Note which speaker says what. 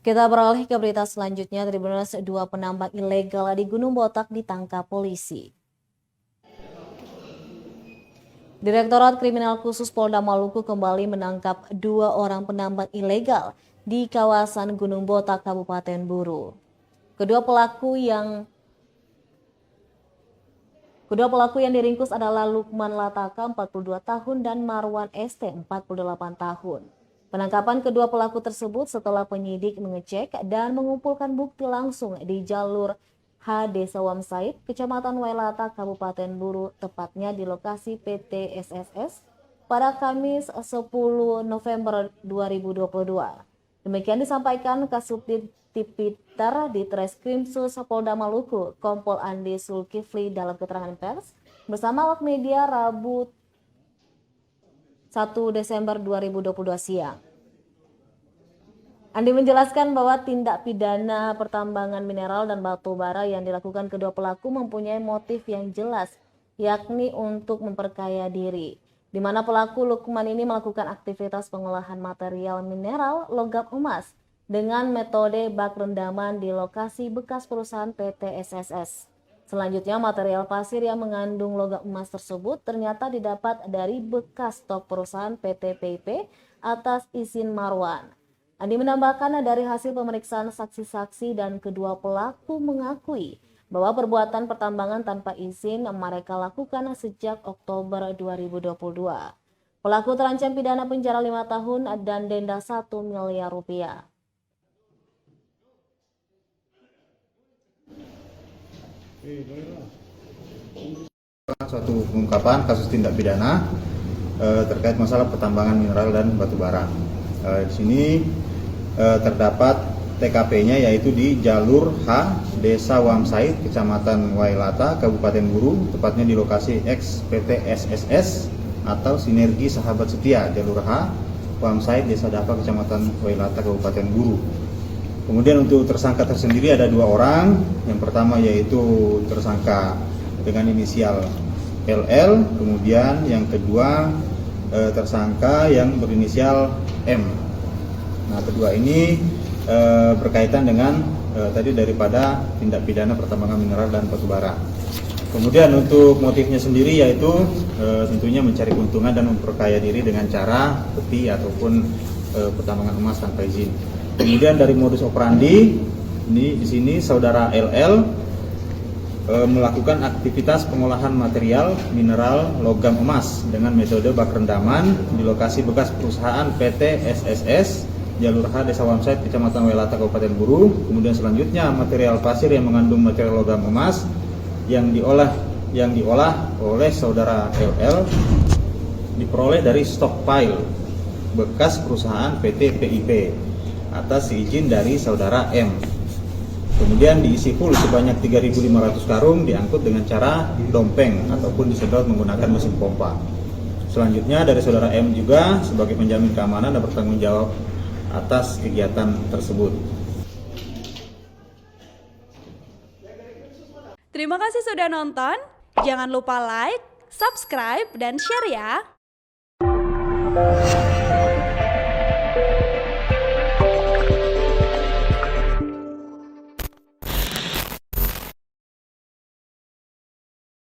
Speaker 1: Kita beralih ke berita selanjutnya. Tribuners, 2 penambang ilegal di Gunung Botak ditangkap polisi. Direktorat Kriminal Khusus Polda Maluku kembali menangkap 2 orang penambang ilegal di kawasan Gunung Botak, Kabupaten Buru. Kedua pelaku yang diringkus adalah Lukman Lataka 42 tahun dan Marwan ST 48 tahun. Penangkapan kedua pelaku tersebut setelah penyidik mengecek dan mengumpulkan bukti langsung di jalur H Desa Wamsaid, Kecamatan Wailata, Kabupaten Buru, tepatnya di lokasi PT SSS pada Kamis 10 November 2022. Demikian disampaikan Kasubdit Tipiter di Treskrimsus Polda Maluku, Kompol Andi Zulkifli dalam keterangan pers bersama awak media Rabu 1 Desember 2022 siang. Andi menjelaskan bahwa tindak pidana pertambangan mineral dan batu bara yang dilakukan kedua pelaku mempunyai motif yang jelas, yakni untuk memperkaya diri, di mana pelaku Lukman ini melakukan aktivitas pengolahan material mineral logam emas dengan metode bak rendaman di lokasi bekas perusahaan PT SSS. Selanjutnya, material pasir yang mengandung logam emas tersebut ternyata didapat dari bekas stok perusahaan PT PIP atas izin Marwan. Andi menambahkan dari hasil pemeriksaan saksi-saksi dan kedua pelaku mengakui bahwa perbuatan pertambangan tanpa izin mereka lakukan sejak Oktober 2022. Pelaku terancam pidana penjara 5 tahun dan denda 1 miliar rupiah.
Speaker 2: Suatu pengungkapan kasus tindak pidana terkait masalah pertambangan mineral dan batu bara. Di sini terdapat TKP-nya yaitu di jalur H Desa Wamsaid, Kecamatan Wailata, Kabupaten Buru, tepatnya di lokasi ex PT SSS atau Sinergi Sahabat Setia, jalur H Wamsaid, Desa Dapa, Kecamatan Wailata, Kabupaten Buru. Kemudian untuk tersangka tersendiri ada 2 orang. Yang pertama yaitu tersangka dengan inisial LL, kemudian yang kedua tersangka yang berinisial M. Nah, kedua ini berkaitan dengan tadi daripada tindak pidana pertambangan mineral dan batu bara. Kemudian untuk motifnya sendiri yaitu tentunya mencari keuntungan dan memperkaya diri dengan cara peti ataupun pertambangan emas tanpa izin. Kemudian dari modus operandi ini di sini saudara LL melakukan aktivitas pengolahan material mineral logam emas dengan metode bak rendaman di lokasi bekas perusahaan PT SSS jalur H Desa Wamsaid, Kecamatan Wailata, Kabupaten Buru. Kemudian selanjutnya material pasir yang mengandung material logam emas yang diolah oleh saudara LL diperoleh dari stockpile bekas perusahaan PT PIP atas izin dari saudara M. Kemudian diisi full sebanyak 3.500 karung diangkut dengan cara dompeng ataupun disedot menggunakan mesin pompa. Selanjutnya dari saudara M juga sebagai penjamin keamanan dan bertanggung jawab atas kegiatan tersebut.
Speaker 3: Terima kasih sudah nonton. Jangan lupa like, subscribe, dan share ya.